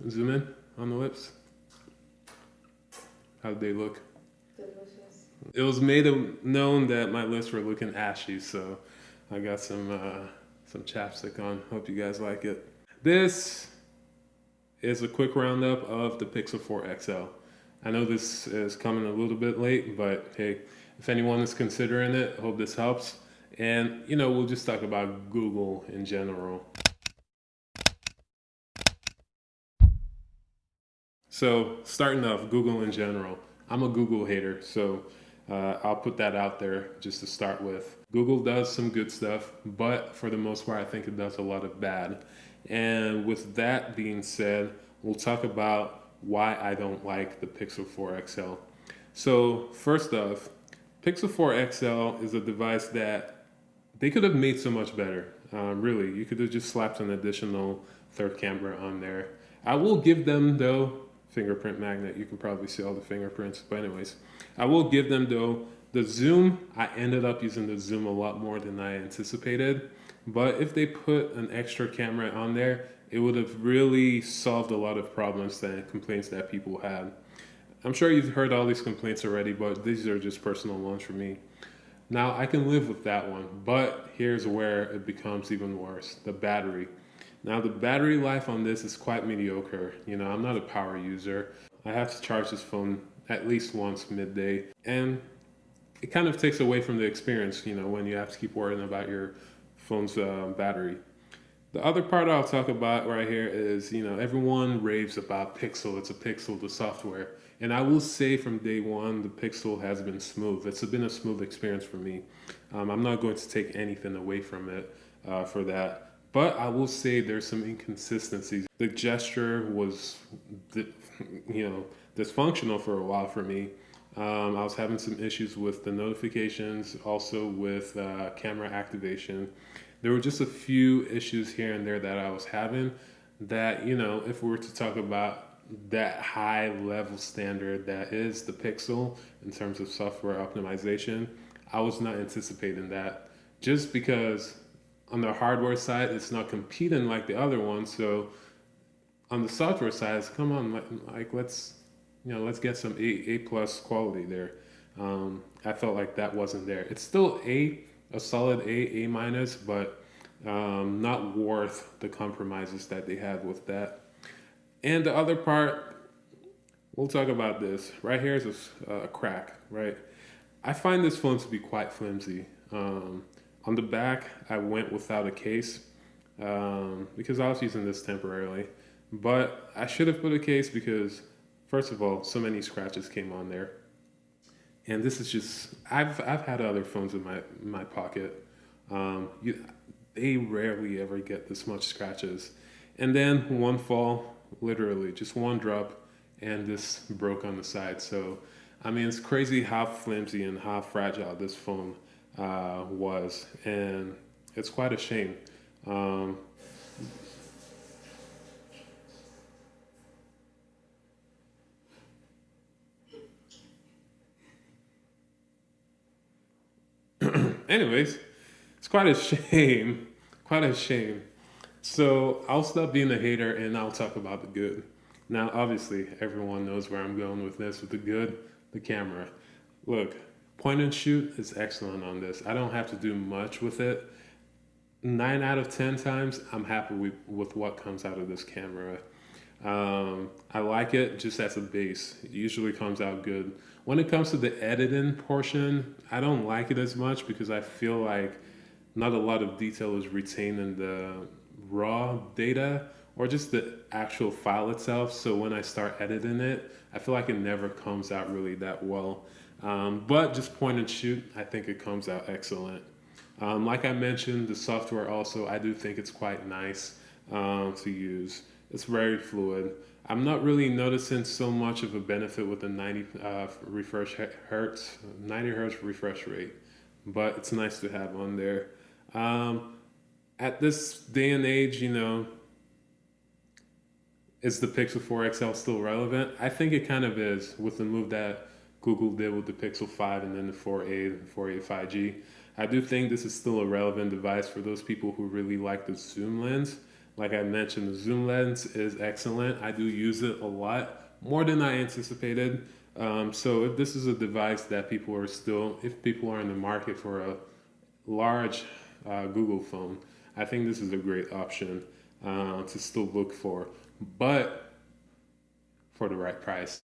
Zoom in on the lips. How did they look? Delicious. It was made known that my lips were looking ashy, so I got some chapstick on. Hope you guys like it. This is a quick roundup of the Pixel 4 XL. I know this is coming a little bit late, but hey, if anyone is considering it, I hope this helps. And we'll just talk about Google in general. So, starting off, Google in general. I'm a Google hater, so I'll put that out there just to start with. Google does some good stuff, but for the most part, I think it does a lot of bad. And with that being said, we'll talk about why I don't like the Pixel 4 XL. So, first off, Pixel 4 XL is a device that they could have made so much better. Really, you could have just slapped an additional third camera on there. I will give them, though, fingerprint magnet. You can probably see all the fingerprints. But anyways, I will give them, though, the zoom. I ended up using the zoom a lot more than I anticipated. But if they put an extra camera on there, it would have really solved a lot of problems and complaints that people had. I'm sure you've heard all these complaints already, but these are just personal ones for me. Now, I can live with that one, but here's where it becomes even worse: the battery. Now, the battery life on this is quite mediocre. I'm not a power user. I have to charge this phone at least once midday, and it kind of takes away from the experience, when you have to keep worrying about your phone's battery. The other part I'll talk about right here is, everyone raves about Pixel. It's a Pixel, the software. And I will say from day one, the Pixel has been smooth. It's been a smooth experience for me. I'm not going to take anything away from it for that. But I will say there's some inconsistencies. The gesture was, dysfunctional for a while for me. I was having some issues with the notifications, also with camera activation. There were just a few issues here and there that I was having that, if we were to talk about that high level standard that is the Pixel in terms of software optimization, I was not anticipating that, just because on the hardware side it's not competing like the other ones. So on the software side, it's, come on, like let's get some A plus quality there. I felt like that wasn't there. It's still a solid A minus, but not worth the compromises that they had with that. And the other part, we'll talk about this. Right here is a crack, right? I find this phone to be quite flimsy. On the back, I went without a case because I was using this temporarily. But I should have put a case because, first of all, so many scratches came on there. And this is just, I've had other phones in my pocket. They rarely ever get this much scratches. And then one fall, literally just one drop, and this broke on the side. So, I mean, it's crazy how flimsy and how fragile this phone was, and it's quite a shame. Um, Anyways, it's quite a shame. Quite a shame. So I'll stop being a hater and I'll talk about the good. Now, obviously, everyone knows where I'm going with this. With the good, the camera. Look, point and shoot is excellent on this. I don't have to do much with it. 9 out of 10 times, I'm happy with what comes out of this camera. I like it just as a base. It usually comes out good. When it comes to the editing portion, I don't like it as much because I feel like not a lot of detail is retained in the raw data or just the actual file itself. So when I start editing it, I feel like it never comes out really that well. But just point and shoot, I think it comes out excellent. Like I mentioned, the software also, I do think it's quite nice to use. It's very fluid. I'm not really noticing so much of a benefit with the 90 hertz refresh rate, but it's nice to have on there. Um, at this day and age, is the Pixel 4 XL still relevant? I think it kind of is with the move that Google did with the Pixel 5 and then the 4a and 4a 5G. I do think this is still a relevant device for those people who really like the zoom lens. Like I mentioned, the zoom lens is excellent. I do use it a lot, more than I anticipated. So if this is a device that if people are in the market for a large Google phone, I think this is a great option to still look for, but for the right price.